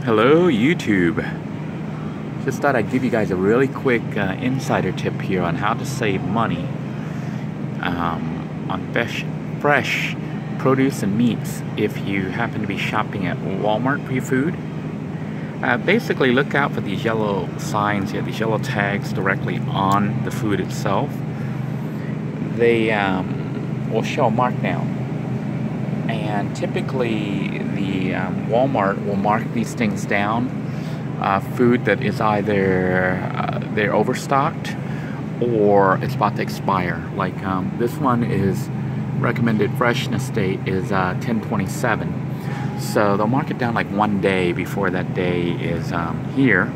Hello YouTube. Just thought I'd give you guys a really quick insider tip here on how to save money on fresh produce and meats if you happen to be shopping at Walmart for your food. Basically look out for these yellow signs here, these yellow tags directly on the food itself. They will show a markdown. And typically the Walmart will mark these things down, food that is either they're overstocked or it's about to expire. Like this one is recommended freshness date is 10/27. So they'll mark it down like one day before that day is here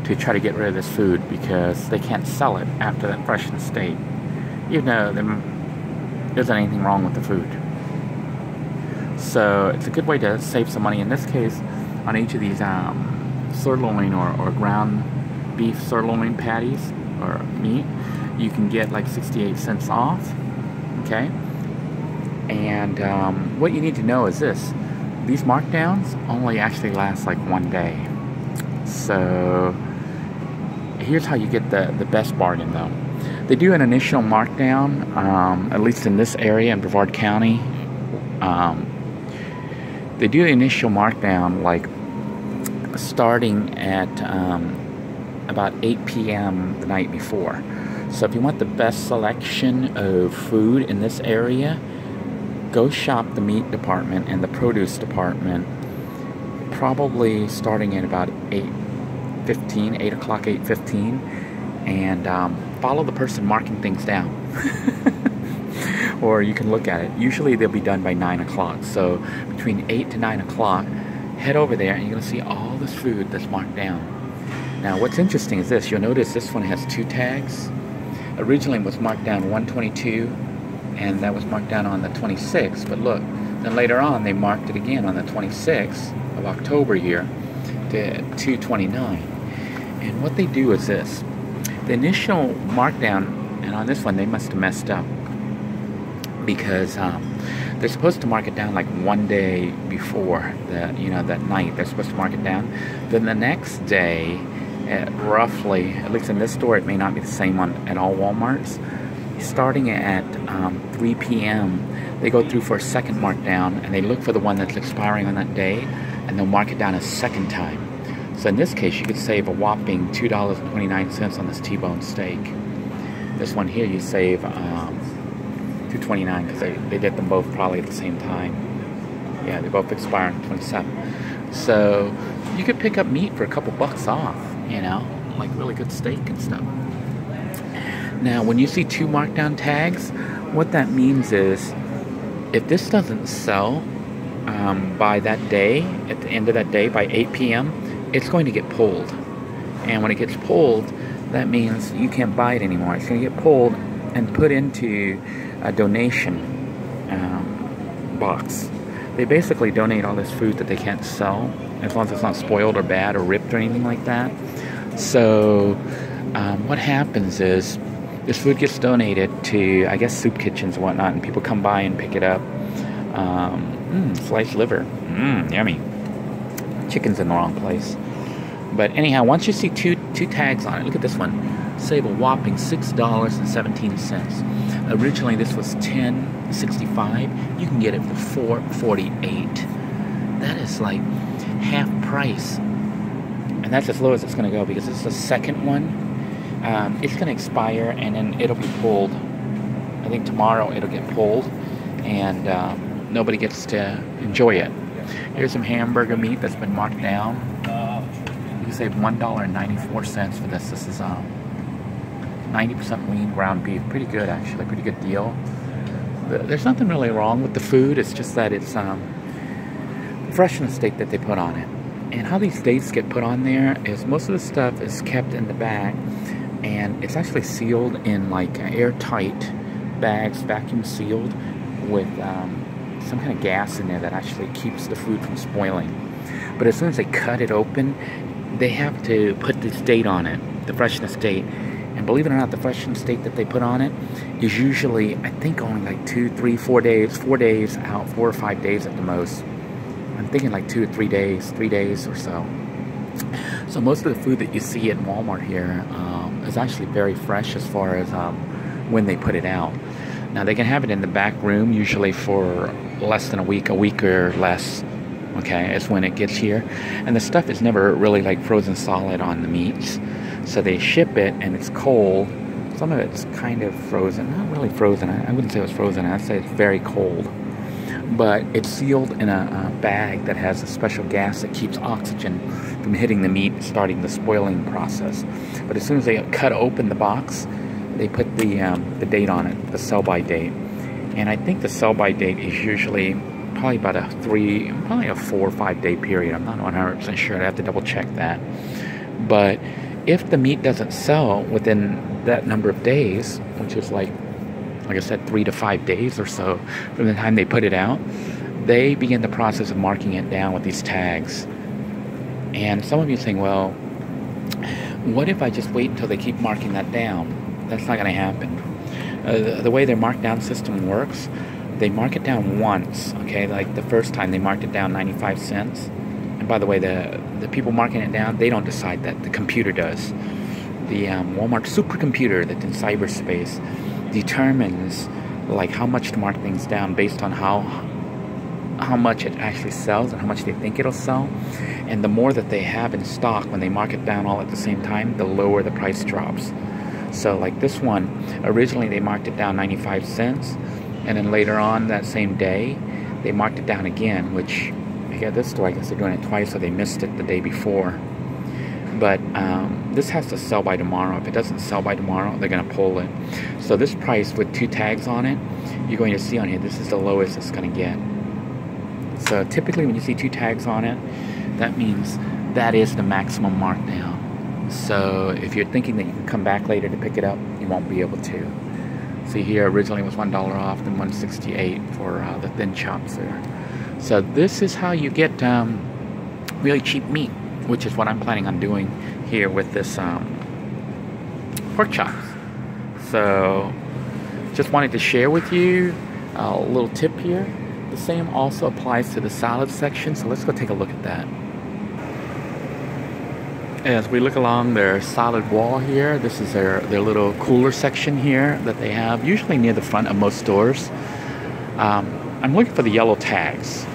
to try to get rid of this food because they can't sell it after that freshness date, even though there isn't anything wrong with the food. So it's a good way to save some money. In this case, on each of these sirloin or ground beef sirloin patties or meat, you can get like 68 cents off. Okay, and what you need to know is this: these markdowns only actually last like one day. So here's how you get the best bargain though. They do an initial markdown, at least in this area in Brevard County. They do the initial markdown like starting at about 8 p.m. the night before. So if you want the best selection of food in this area, go shop the meat department and the produce department probably starting at about 8:15, 8 o'clock, 8:15, and follow the person marking things down. Or you can look at it. Usually they'll be done by 9 o'clock. So between 8 to 9 o'clock, head over there and you're going to see all this food that's marked down. Now what's interesting is this. You'll notice this one has two tags. Originally it was marked down 122 and that was marked down on the 26th. But look, then later on they marked it again on the 26th of October here to 229. And what they do is this. The initial markdown, and on this one they must have messed up, because they're supposed to mark it down like one day before that night. They're supposed to mark it down. Then the next day, roughly, at least in this store, it may not be the same at all Walmarts. Starting at 3 p.m., they go through for a second markdown, and they look for the one that's expiring on that day, and they'll mark it down a second time. So in this case, you could save a whopping $2.29 on this T-bone steak. This one here, you save $2.29 because they did them both probably at the same time. Yeah, they both expire on 27. So you could pick up meat for a couple bucks off, like really good steak and stuff. Now, when you see two markdown tags, what that means is if this doesn't sell by that day, at the end of that day, by 8 p.m., it's going to get pulled. And when it gets pulled, that means you can't buy it anymore. It's going to get pulled and put into a donation box. They basically donate all this food that they can't sell, as long as it's not spoiled or bad or ripped or anything like that. So what happens is this food gets donated to, I guess, soup kitchens and whatnot, and people come by and pick it up. Sliced liver, yummy. Chicken's in the wrong place. But anyhow, once you see two tags on it, look at this one. Save a whopping $6.17. Originally this was $10.65. You can get it for $4.48. That is like half price. And that's as low as it's going to go because it's the second one. It's going to expire and then it'll be pulled. I think tomorrow it'll get pulled and nobody gets to enjoy it. Here's some hamburger meat that's been marked down. You can save $1.94 for this. This is 90% lean ground beef. Pretty good, actually. Pretty good deal. There's nothing really wrong with the food. It's just that it's the freshness date that they put on it. And how these dates get put on there is most of the stuff is kept in the bag. And it's actually sealed in like airtight bags, vacuum sealed, with some kind of gas in there that actually keeps the food from spoiling. But as soon as they cut it open, they have to put this date on it, the freshness date. And believe it or not, the freshness date that they put on it is usually, I think, only like 2, 3, 4 days, 4 days out, 4 or 5 days at the most. I'm thinking like 2 to 3 days, 3 days or so. So most of the food that you see at Walmart here is actually very fresh as far as when they put it out. Now they can have it in the back room usually for less than a week or less. Okay, is when it gets here. And the stuff is never really like frozen solid on the meats. So they ship it and it's cold. Some of it's kind of frozen. Not really frozen. I wouldn't say it was frozen. I'd say it's very cold. But it's sealed in a bag that has a special gas that keeps oxygen from hitting the meat, starting the spoiling process. But as soon as they cut open the box, they put the date on it, the sell-by date. And I think the sell-by date is usually probably about probably a 4 or 5 day period. I'm not 100% sure. I have to double check that. But if the meat doesn't sell within that number of days, which is like I said, 3 to 5 days or so from the time they put it out, they begin the process of marking it down with these tags. And some of you saying, well, what if I just wait until they keep marking that down? That's not going to happen. The way their markdown system works, they mark it down once, okay? Like the first time they marked it down 95 cents. And by the way, the people marking it down, they don't decide that. The computer does. The Walmart supercomputer that's in cyberspace determines like how much to mark things down based on how much it actually sells and how much they think it'll sell. And the more that they have in stock when they mark it down all at the same time, the lower the price drops. So like this one, originally they marked it down 95 cents, and then later on that same day they marked it down again, which this store, I guess they're doing it twice, so they missed it the day before. But this has to sell by tomorrow. If it doesn't sell by tomorrow, they're going to pull it. So this price with 2 tags on it, you're going to see on here, this is the lowest it's going to get. So typically when you see 2 tags on it, that means that is the maximum markdown. So if you're thinking that you can come back later to pick it up, you won't be able to. See here, originally it was $1 off, then $1.68 for the thin chops there. So this is how you get really cheap meat, which is what I'm planning on doing here with this pork chop. So just wanted to share with you a little tip here. The same also applies to the salad section, so let's go take a look at that. As we look along their salad wall here, this is their little cooler section here that they have, usually near the front of most stores. I'm looking for the yellow tags.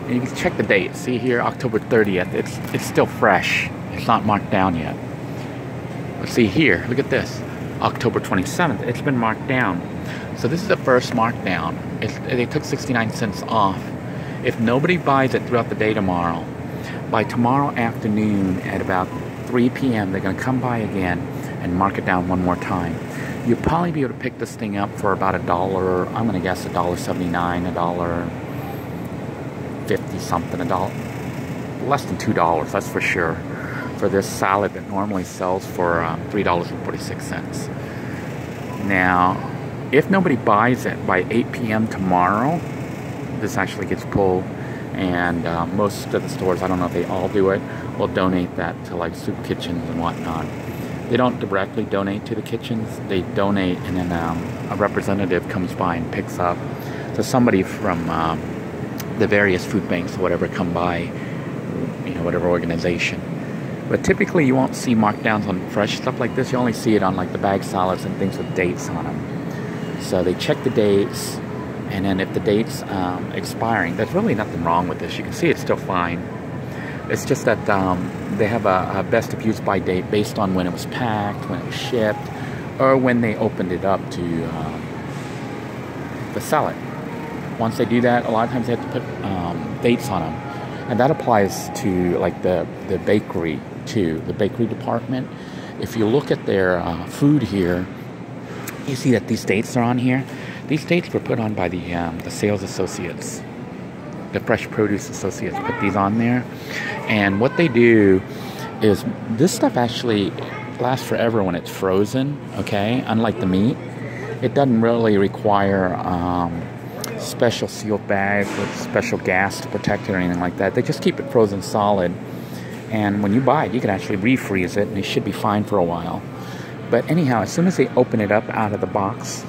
And you can check the date. See here, October 30th. It's still fresh. It's not marked down yet. But see here, look at this. October 27th. It's been marked down. So this is the first markdown. They took 69 cents off. If nobody buys it throughout the day tomorrow, by tomorrow afternoon at about 3 p.m., they're going to come by again and mark it down one more time. You'll probably be able to pick this thing up for about $1. I'm going to guess $1.79, $1.50 something, less than $2, that's for sure, for this salad that normally sells for $3.46. Now, if nobody buys it by 8 p.m. tomorrow, this actually gets pulled, and most of the stores, I don't know if they all do it, will donate that to like soup kitchens and whatnot. They don't directly donate to the kitchens, they donate, and then a representative comes by and picks up. So somebody from the various food banks or whatever come by, you know, whatever organization. But typically you won't see markdowns on fresh stuff like this. You only see it on like the bag salads and things with dates on them. So they check the dates, and then if the date's expiring, there's really nothing wrong with this. You can see it's still fine. It's just that they have a best of use by date based on when it was packed, when it was shipped, or when they opened it up to sell it. Once they do that, a lot of times they have to put dates on them. And that applies to like the bakery too, the bakery department. If you look at their food here, you see that these dates are on here. These dates were put on by the sales associates. The fresh produce associates put these on there. And what they do is this stuff actually lasts forever when it's frozen, okay? Unlike the meat, it doesn't really require special sealed bags with special gas to protect it or anything like that. They just keep it frozen solid. And when you buy it, you can actually refreeze it and it should be fine for a while. But anyhow, as soon as they open it up out of the box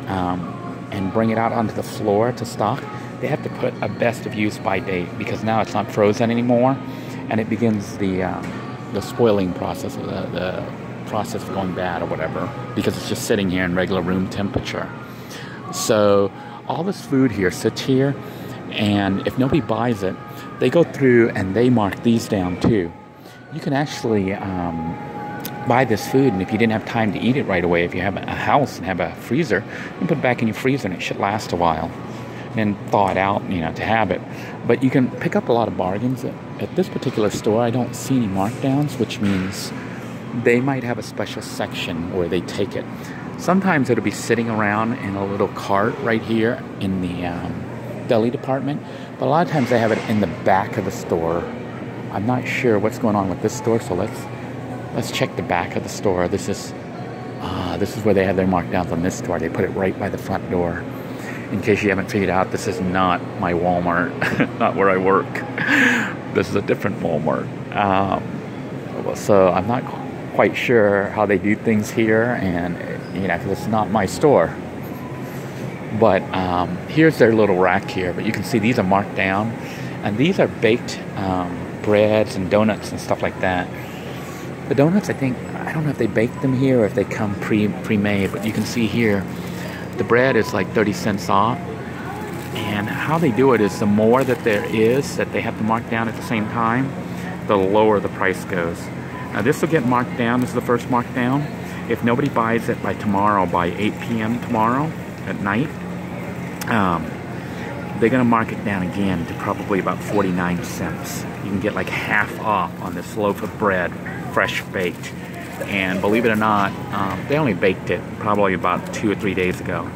and bring it out onto the floor to stock, they have to put a best of use by date because now it's not frozen anymore, and it begins the spoiling process, the process of going bad or whatever, because it's just sitting here in regular room temperature. So all this food here sits here, and if nobody buys it, they go through and they mark these down too. You can actually buy this food, and if you didn't have time to eat it right away, if you have a house and have a freezer, you can put it back in your freezer and it should last a while. And then thaw it out, you know, to have it. But you can pick up a lot of bargains. At this particular store, I don't see any markdowns, which means they might have a special section where they take it. Sometimes it'll be sitting around in a little cart right here in the deli department, but a lot of times they have it in the back of the store. I'm not sure what's going on with this store, so let's check the back of the store. This is where they have their markdowns on this store. They put it right by the front door. In case you haven't figured out, this is not my Walmart, not where I work. This is a different Walmart. So I'm not quite sure how they do things here, and you know, because it's not my store. But here's their little rack here. But you can see these are marked down, and these are baked breads and donuts and stuff like that. The donuts, I don't know if they bake them here or if they come pre-made, but you can see here, the bread is like 30 cents off. And how they do it is the more that there is that they have to mark down at the same time, the lower the price goes. Now this will get marked down. This is the first markdown. If nobody buys it by tomorrow, by 8 p.m. tomorrow at night, they're going to mark it down again to probably about 49 cents. You can get like half off on this loaf of bread, fresh baked. And believe it or not, they only baked it probably about 2 or 3 days ago.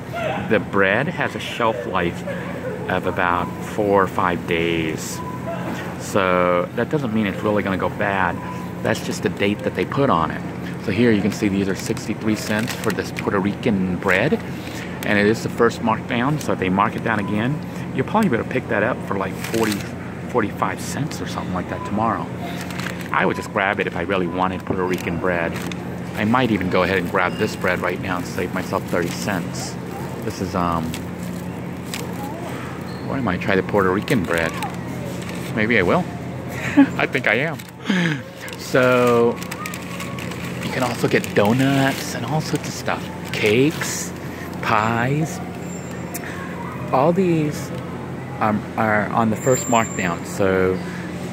The bread has a shelf life of about 4 or 5 days. So that doesn't mean it's really going to go bad. That's just the date that they put on it. So here you can see these are 63 cents for this Puerto Rican bread. And it is the first markdown, so if they mark it down again, you'll probably be able to pick that up for like 45 cents or something like that tomorrow. I would just grab it if I really wanted Puerto Rican bread. I might even go ahead and grab this bread right now and save myself 30 cents. This is, or I might try the Puerto Rican bread. Maybe I will. I think I am. So, you can also get donuts and all sorts of stuff. Cakes, pies. All these are on the first markdown. So,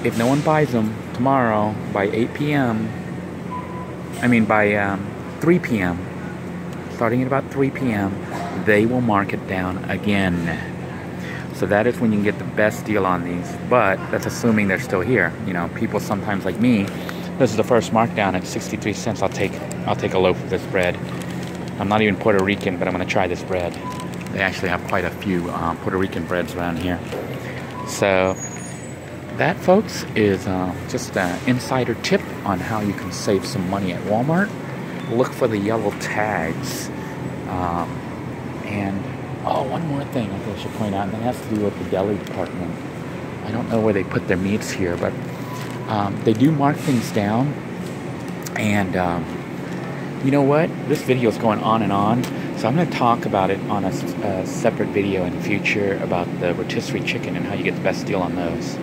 if no one buys them tomorrow by 8 p.m., by 3 p.m., starting at about 3 p.m., they will mark it down again. So that is when you can get the best deal on these, but that's assuming they're still here. You know, people sometimes like me, this is the first markdown at 63 cents. I'll take a loaf of this bread. I'm not even Puerto Rican, but I'm going to try this bread. They actually have quite a few Puerto Rican breads around here. So that, folks, is just an insider tip on how you can save some money at Walmart. Look for the yellow tags. And, one more thing I think I should point out, and that has to do with the deli department. I don't know where they put their meats here, but they do mark things down. And you know what? This video is going on and on, so I'm going to talk about it on a separate video in the future about the rotisserie chicken and how you get the best deal on those.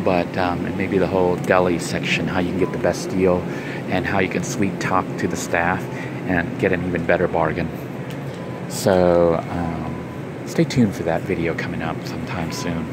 But and maybe the whole deli section, how you can get the best deal and how you can sweet talk to the staff and get an even better bargain. So stay tuned for that video coming up sometime soon.